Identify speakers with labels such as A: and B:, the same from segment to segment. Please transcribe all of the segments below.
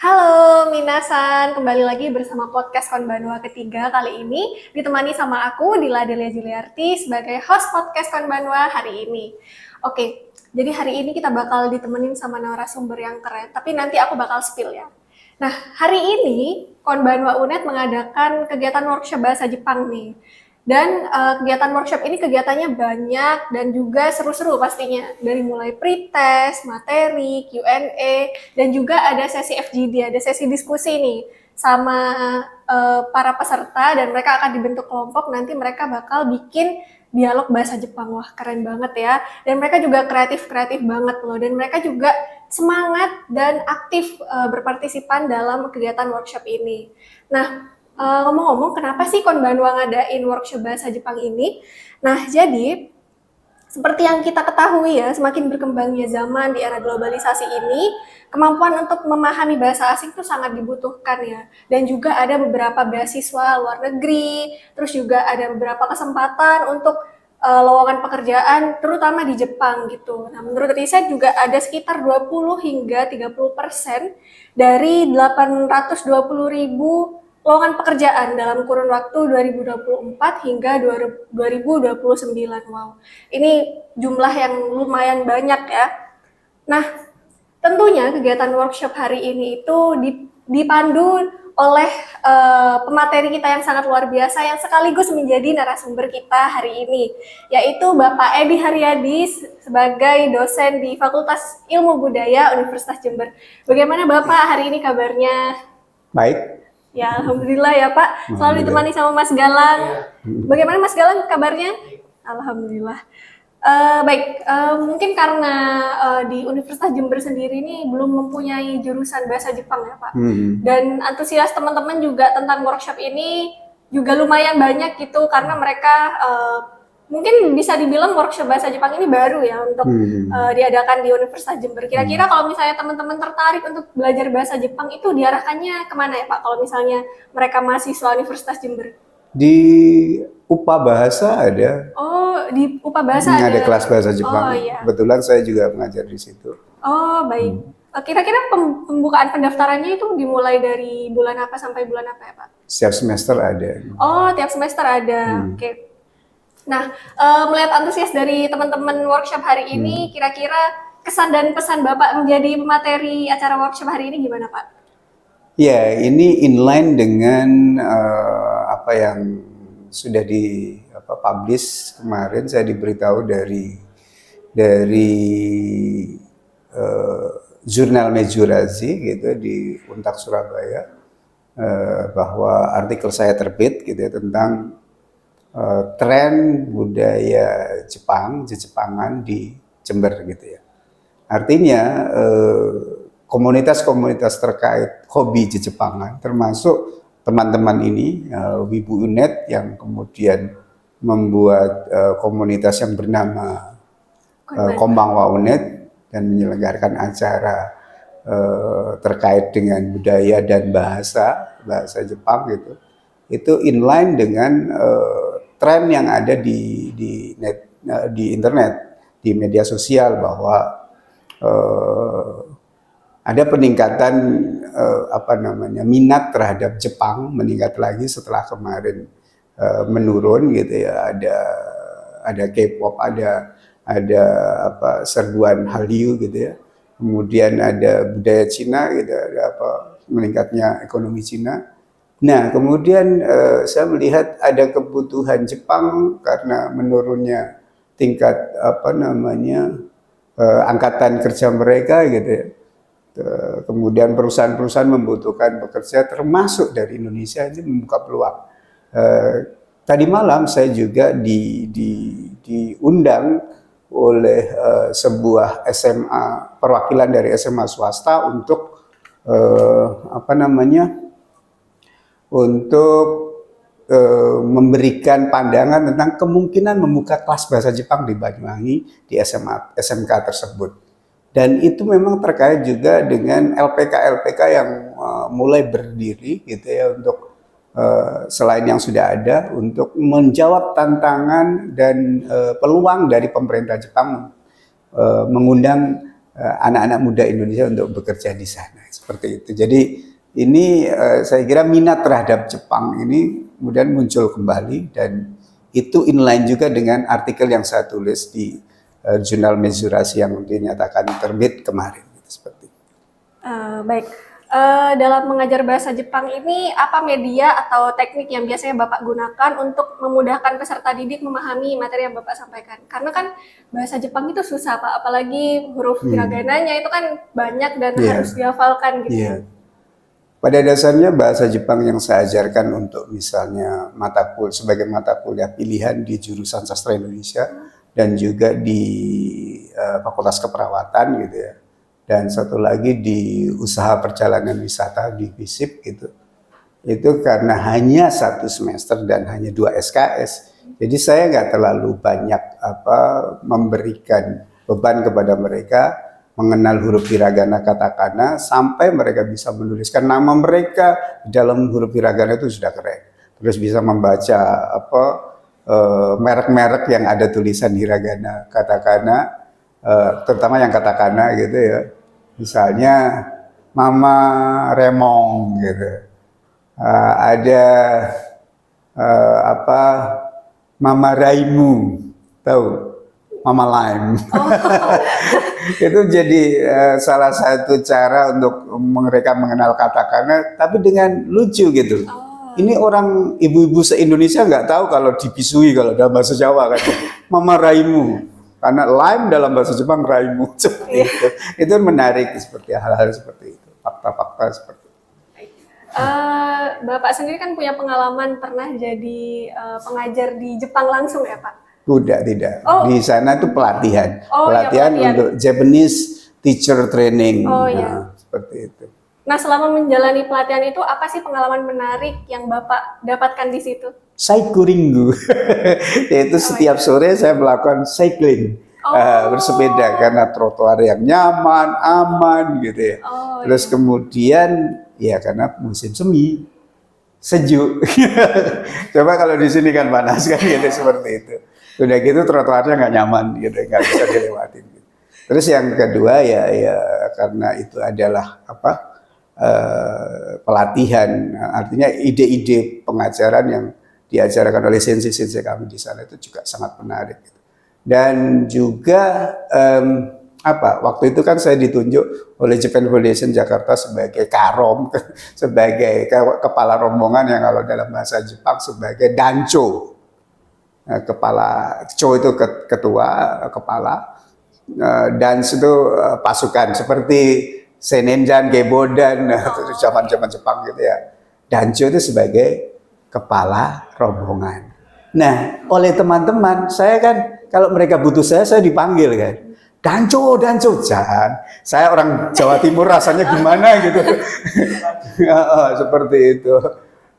A: Halo minasan, kembali lagi bersama podcast Konbanua ketiga kali ini ditemani sama aku Dila Delia Juliarti sebagai host podcast Konbanua hari ini. Oke, jadi hari ini kita bakal ditemenin sama narasumber yang keren, tapi nanti aku bakal spill ya. Nah, hari ini Konbanua UNED mengadakan kegiatan workshop bahasa Jepang nih. Dan kegiatan workshop ini kegiatannya banyak dan juga seru-seru pastinya. Dari mulai pretest, materi, Q&A, dan juga ada sesi FGD, ada sesi diskusi nih sama para peserta dan mereka akan dibentuk kelompok. Nanti mereka bakal bikin dialog bahasa Jepang. Wah, keren banget ya. Dan mereka juga kreatif-kreatif banget loh. Dan mereka juga semangat dan aktif berpartisipan dalam kegiatan workshop ini. Nah, ngomong-ngomong, kenapa sih Konbanua ngadain workshop bahasa Jepang ini? Nah, jadi seperti yang kita ketahui ya, semakin berkembangnya zaman di era globalisasi ini, kemampuan untuk memahami bahasa asing itu sangat dibutuhkan ya. Dan juga ada beberapa beasiswa luar negeri, terus juga ada beberapa kesempatan untuk lowongan pekerjaan, terutama di Jepang gitu. Nah, menurut riset juga ada sekitar 20 hingga 30% dari 820.000 lowongan pekerjaan dalam kurun waktu 2024 hingga 2029. Wow, ini jumlah yang lumayan banyak ya. Nah, tentunya kegiatan workshop hari ini itu dipandu oleh pemateri kita yang sangat luar biasa yang sekaligus menjadi narasumber kita hari ini, yaitu Bapak Edi Haryadi sebagai dosen di Fakultas Ilmu Budaya Universitas Jember. Bagaimana Bapak hari ini kabarnya?
B: Baik.
A: Ya, alhamdulillah ya Pak. Selalu ditemani sama Mas Galang. Bagaimana Mas Galang kabarnya? Alhamdulillah. Baik, mungkin karena di Universitas Jember sendiri ini belum mempunyai jurusan bahasa Jepang ya Pak. Dan antusias teman-teman juga tentang workshop ini juga lumayan banyak gitu karena mereka mungkin bisa dibilang workshop bahasa Jepang ini baru ya untuk diadakan di Universitas Jember. Kira-kira kalau misalnya teman-teman tertarik untuk belajar bahasa Jepang itu diarahkannya kemana ya Pak? Kalau misalnya mereka mahasiswa Universitas Jember?
B: Di UPA Bahasa ada.
A: Oh, di UPA Bahasa
B: ada kelas bahasa Jepang.
A: Oh, iya.
B: Kebetulan saya juga mengajar di situ.
A: Oh, baik. Kira-kira pembukaan pendaftarannya itu dimulai dari bulan apa sampai bulan apa ya Pak?
B: Setiap semester ada.
A: Oh, tiap semester ada. Oke. Nah, melihat antusias dari teman-teman workshop hari ini, kira-kira kesan dan pesan Bapak menjadi pemateri acara workshop hari ini gimana Pak?
B: Ya, ini inline dengan apa yang sudah di publish kemarin. Saya diberitahu dari jurnal Mejurazi gitu di Untak Surabaya bahwa artikel saya terbit gitu ya, tentang tren budaya Jepang, Jepangan di Jember gitu ya. Artinya komunitas-komunitas terkait hobi Jepangan, termasuk teman-teman ini Wibu UNED yang kemudian membuat komunitas yang bernama Konbanwa UNED dan menyelenggarakan acara terkait dengan budaya dan bahasa Jepang gitu. Itu inline dengan tren yang ada di internet, di media sosial, bahwa ada peningkatan minat terhadap Jepang meningkat lagi setelah kemarin menurun gitu ya. Ada K-pop, ada serbuan Hallyu gitu ya. Kemudian ada budaya Cina gitu, ada meningkatnya ekonomi Cina. Nah, kemudian saya melihat ada kebutuhan Jepang karena menurunnya tingkat angkatan kerja mereka gitu ya. Kemudian perusahaan-perusahaan membutuhkan pekerja termasuk dari Indonesia, ini membuka peluang. Tadi malam saya juga diundang oleh sebuah SMA, perwakilan dari SMA swasta untuk memberikan pandangan tentang kemungkinan membuka kelas bahasa Jepang di Banyuwangi di SMK tersebut. Dan itu memang terkait juga dengan LPK yang mulai berdiri gitu ya, untuk selain yang sudah ada, untuk menjawab tantangan dan peluang dari pemerintah Jepang mengundang anak-anak muda Indonesia untuk bekerja di sana seperti itu. Jadi ini saya kira minat terhadap Jepang ini kemudian muncul kembali, dan itu inline juga dengan artikel yang saya tulis di jurnal Mezurasi yang dinyatakan terbit kemarin. Seperti itu.
A: Baik. Dalam mengajar bahasa Jepang ini, apa media atau teknik yang biasanya Bapak gunakan untuk memudahkan peserta didik memahami materi yang Bapak sampaikan? Karena kan bahasa Jepang itu susah, Pak. Apalagi huruf hiragananya itu kan banyak dan harus dihafalkan gitu.
B: Yeah. Pada dasarnya bahasa Jepang yang saya ajarkan untuk misalnya sebagai mata kuliah pilihan di jurusan sastra Indonesia dan juga di Fakultas Keperawatan gitu ya. Dan satu lagi di usaha perjalanan wisata di FISIP gitu. Itu karena hanya 1 semester dan hanya 2 SKS. Jadi saya nggak terlalu banyak memberikan beban kepada mereka mengenal huruf hiragana katakana sampai mereka bisa menuliskan nama mereka di dalam huruf hiragana itu sudah keren. Terus bisa membaca merek-merek yang ada tulisan hiragana katakana, terutama yang katakana gitu ya. Misalnya Mama Remong gitu, ada Mama Raimu, tahu Mama Lime. Itu jadi salah satu cara untuk mereka mengenal katakana, tapi dengan lucu gitu. Ini orang ibu-ibu se-Indonesia nggak tahu kalau dipisui kalau dalam bahasa Jawa kan, Mama Raimu. Karena lime dalam bahasa Jepang raimu seperti itu. Itu menarik seperti hal-hal seperti itu, fakta-fakta seperti itu.
A: Bapak sendiri kan punya pengalaman pernah jadi pengajar di Jepang langsung ya, Pak?
B: Tidak. Di sana itu pelatihan.
A: Pelatihan
B: untuk Japanese teacher training. Seperti itu.
A: Nah, selama menjalani pelatihan itu apa sih pengalaman menarik yang Bapak dapatkan di situ?
B: Saikuringu, yaitu setiap sore saya melakukan cycling, bersepeda karena trotoar yang nyaman, aman gitu ya. Terus kemudian ya karena musim semi, sejuk. Coba kalau di sini kan panas kan gitu seperti itu. Udah gitu trotoarnya nggak nyaman gitu, nggak bisa dilewatin. Gitu. Terus yang kedua ya karena itu adalah pelatihan, artinya ide-ide pengajaran yang diajarkan oleh sensei-sensei kami di sana itu juga sangat menarik. Dan juga waktu itu kan saya ditunjuk oleh Japan Foundation Jakarta sebagai karom, sebagai kepala rombongan yang kalau dalam bahasa Jepang sebagai dancho. Kepala cho itu ketua, kepala, dan itu pasukan seperti Senenjan, Gebodan, zaman-zaman Jepang gitu ya. Dancho itu sebagai kepala rombongan. Nah, oleh teman-teman, saya kan kalau mereka butuh saya dipanggil kan. Dancho, jangan. Saya orang Jawa Timur rasanya gimana gitu. Seperti itu.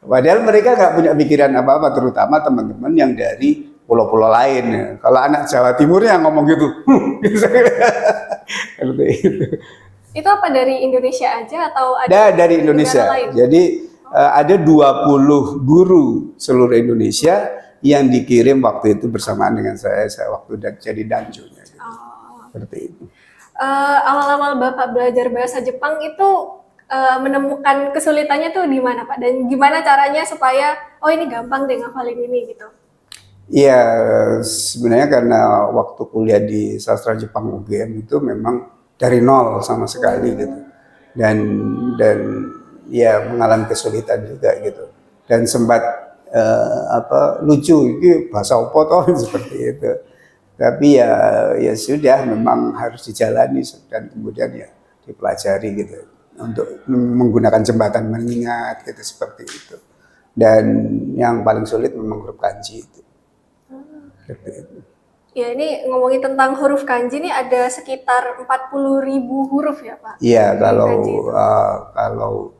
B: Padahal mereka nggak punya pikiran apa-apa, terutama teman-teman yang dari pulau-pulau lain. Kalau anak Jawa Timur yang ngomong gitu, seperti itu.
A: Itu apa dari Indonesia aja atau ada
B: dari Indonesia?
A: Lain?
B: Jadi ada 20 guru seluruh Indonesia yang dikirim waktu itu bersamaan dengan saya waktu jadi danjonya. Gitu. Seperti itu.
A: Awal-awal Bapak belajar bahasa Jepang itu menemukan kesulitannya tuh di mana, Pak? Dan gimana caranya supaya ini gampang deh ngafalin ini gitu?
B: Iya, sebenarnya karena waktu kuliah di sastra Jepang UGM itu memang dari nol sama sekali gitu, dan ya mengalami kesulitan juga gitu, dan sempat lucu ini bahasa opo toh seperti itu, tapi ya sudah memang harus dijalani dan kemudian ya dipelajari gitu untuk menggunakan jembatan mengingat gitu seperti itu, dan yang paling sulit memang huruf kanji itu. Seperti itu.
A: Ya, ini ngomongin tentang huruf kanji ini ada sekitar 40.000 huruf ya, Pak?
B: Iya, kalau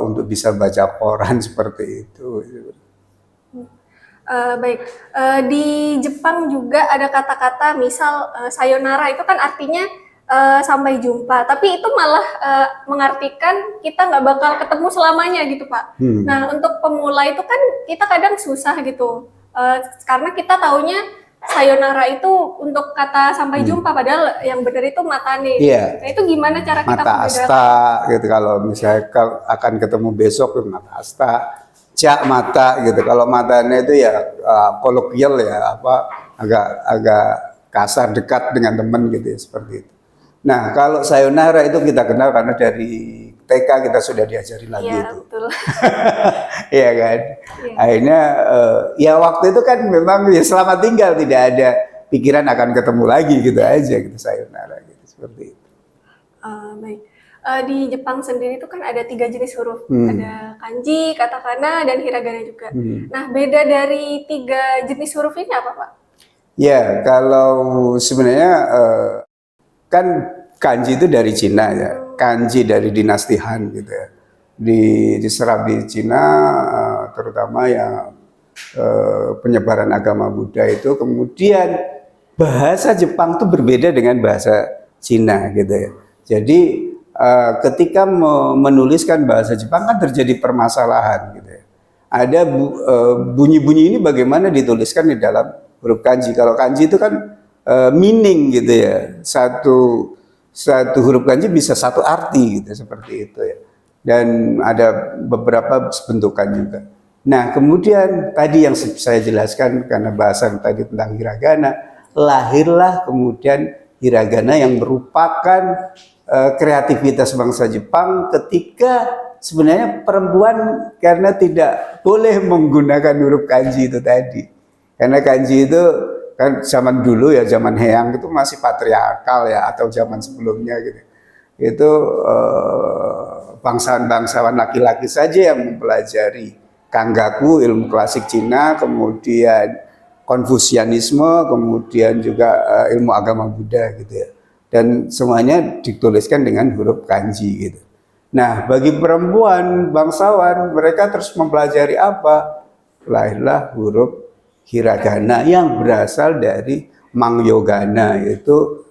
B: untuk bisa baca koran seperti itu.
A: Baik, di Jepang juga ada kata-kata misal sayonara itu kan artinya sampai jumpa, tapi itu malah mengartikan kita nggak bakal ketemu selamanya gitu, Pak. Nah, untuk pemula itu kan kita kadang susah gitu. Karena kita taunya sayonara itu untuk kata sampai jumpa, padahal yang benar itu matane.
B: Iya.
A: Nah, itu gimana cara kita
B: Mata asta gitu, kalau misalnya akan ketemu besok mata asta, cak mata gitu. Kalau matanya itu ya kolokvial ya, apa agak kasar, dekat dengan teman gitu ya, seperti itu. Nah, kalau sayonara itu kita kenal karena dari TK kita sudah diajari lagi
A: Iya,
B: itu.
A: betul.
B: Iya kan.
A: Iya.
B: Akhirnya ya waktu itu kan memang ya selamat tinggal, tidak ada pikiran akan ketemu lagi gitu aja gitu, sayonara gitu, seperti itu.
A: Baik. Di Jepang sendiri itu kan ada 3 jenis huruf, ada kanji, katakana, dan hiragana juga. Nah, beda dari 3 jenis huruf ini apa, Pak?
B: Ya, kalau sebenarnya kan kanji itu dari Cina ya, kanji dari dinasti Han gitu ya. Diserap di Cina, terutama ya penyebaran agama Buddha itu, kemudian bahasa Jepang itu berbeda dengan bahasa Cina gitu ya. Jadi ketika menuliskan bahasa Jepang kan terjadi permasalahan gitu ya. Ada bunyi-bunyi ini bagaimana dituliskan di dalam huruf kanji. Kalau kanji itu kan meaning gitu ya. Satu huruf kanji bisa satu arti gitu, seperti itu ya. Dan ada beberapa bentukan juga. Nah, kemudian tadi yang saya jelaskan karena bahasan tadi tentang hiragana, lahirlah kemudian hiragana yang merupakan kreativitas bangsa Jepang ketika sebenarnya perempuan karena tidak boleh menggunakan huruf kanji itu tadi. Karena kanji itu kan zaman dulu ya, zaman Heian itu masih patriarkal ya, atau zaman sebelumnya gitu. Itu bangsawan-bangsawan laki-laki saja yang mempelajari Kangaku, ilmu klasik Cina, kemudian Konfusianisme, kemudian juga ilmu agama Buddha gitu ya. Dan semuanya dituliskan dengan huruf kanji gitu. Nah, bagi perempuan bangsawan, mereka terus mempelajari apa? Lahirlah huruf hiragana yang berasal dari mangyogana, yaitu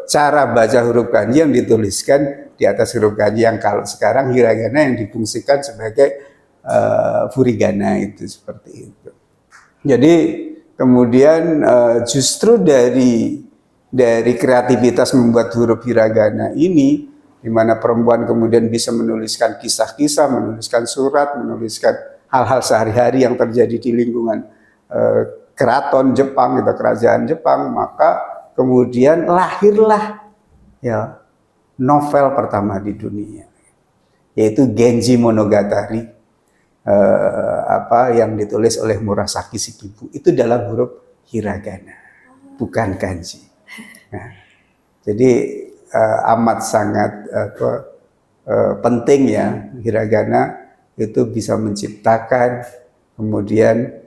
B: cara baca huruf kanji yang dituliskan di atas huruf kanji, yang kalau sekarang hiragana yang difungsikan sebagai furigana, itu seperti itu. Jadi kemudian justru dari kreativitas membuat huruf hiragana ini, di mana perempuan kemudian bisa menuliskan kisah-kisah, menuliskan surat, menuliskan hal-hal sehari-hari yang terjadi di lingkungan keraton Jepang, gitu, kerajaan Jepang, maka kemudian lahirlah ya novel pertama di dunia, yaitu Genji Monogatari, yang ditulis oleh Murasaki Shikibu, itu dalam huruf hiragana, bukan kanji. Nah, jadi amat sangat penting ya, hiragana itu bisa menciptakan kemudian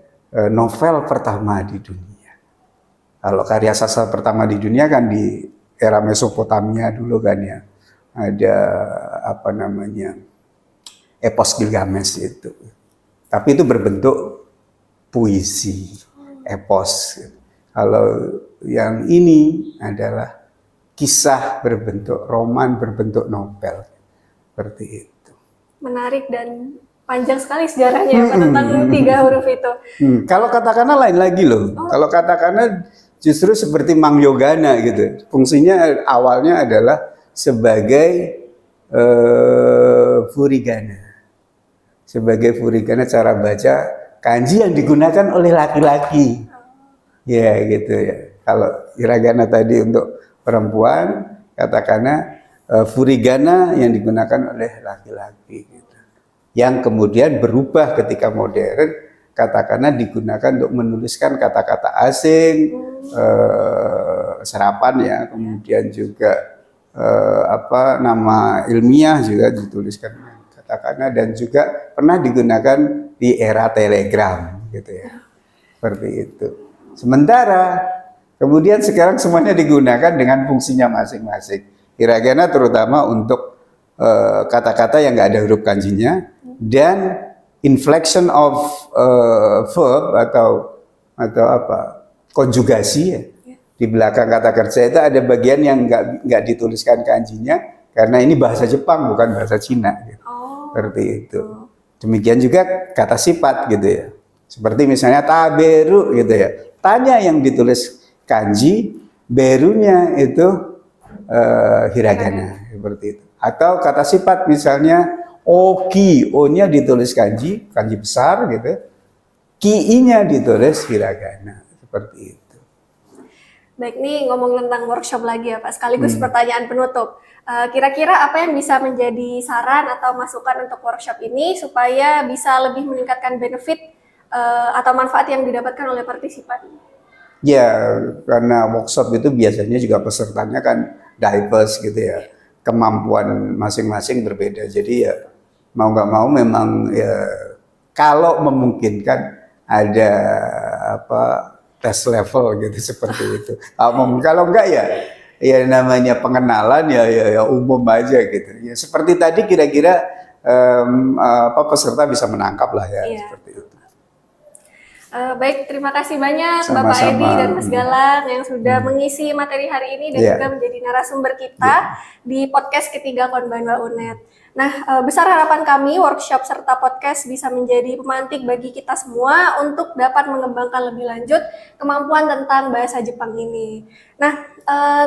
B: novel pertama di dunia. Kalau karya sastra pertama di dunia kan di era Mesopotamia dulu kan ya, ada epos Gilgamesh itu. Tapi itu berbentuk puisi, epos. Kalau yang ini adalah kisah berbentuk roman, berbentuk novel, seperti itu.
A: Menarik dan panjang sekali sejarahnya tentang 3 huruf itu.
B: Kalau katakana lain lagi loh. Kalau katakana justru seperti mangyogana gitu. Fungsinya awalnya adalah sebagai furigana. Sebagai furigana, cara baca kanji yang digunakan oleh laki-laki. Ya gitu ya. Kalau hiragana tadi untuk perempuan, katakana furigana yang digunakan oleh laki-laki gitu. Yang kemudian berubah ketika modern, katakana digunakan untuk menuliskan kata-kata asing, serapan ya, kemudian juga nama ilmiah juga dituliskan katakana, dan juga pernah digunakan di era telegram gitu ya, seperti itu. Sementara kemudian sekarang semuanya digunakan dengan fungsinya masing-masing. Hiragana terutama untuk kata-kata yang nggak ada huruf kanjinya, dan inflection of verb atau konjugasi ya. Di belakang kata kerja itu ada bagian yang nggak dituliskan kanjinya, karena ini bahasa Jepang bukan bahasa Cina gitu. Seperti itu. Demikian juga kata sifat gitu ya. Seperti misalnya taberu gitu ya. Tanya yang ditulis kanji, berunya itu hiragana seperti itu. Atau kata sifat misalnya oki, o-nya ditulis kanji, kanji besar gitu. Ki-nya ditulis hiragana seperti itu.
A: Baik, nih ngomong tentang workshop lagi ya Pak, sekaligus pertanyaan penutup. Kira-kira apa yang bisa menjadi saran atau masukan untuk workshop ini supaya bisa lebih meningkatkan benefit atau manfaat yang didapatkan oleh partisipan?
B: Ya, karena workshop itu biasanya juga pesertanya kan diverse gitu ya. Kemampuan masing-masing berbeda. Jadi ya mau nggak mau memang ya kalau memungkinkan ada apa tes level gitu seperti itu. Kalau enggak ya namanya pengenalan ya umum aja gitu. Ya seperti tadi kira-kira peserta bisa menangkap lah ya seperti itu.
A: Baik, terima kasih banyak
B: Sama-sama.
A: Bapak Edi dan Mas Galang yang sudah mengisi materi hari ini dan juga menjadi narasumber kita di podcast ketiga Konbanwa UNED. Nah, besar harapan kami workshop serta podcast bisa menjadi pemantik bagi kita semua untuk dapat mengembangkan lebih lanjut kemampuan tentang bahasa Jepang ini. Nah,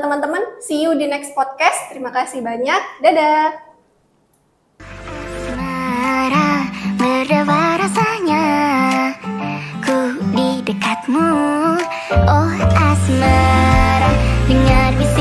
A: teman-teman, see you di next podcast. Terima kasih banyak. Dadah!
C: Berapa rasanya ku di dekatmu, oh asmara, dengar bisik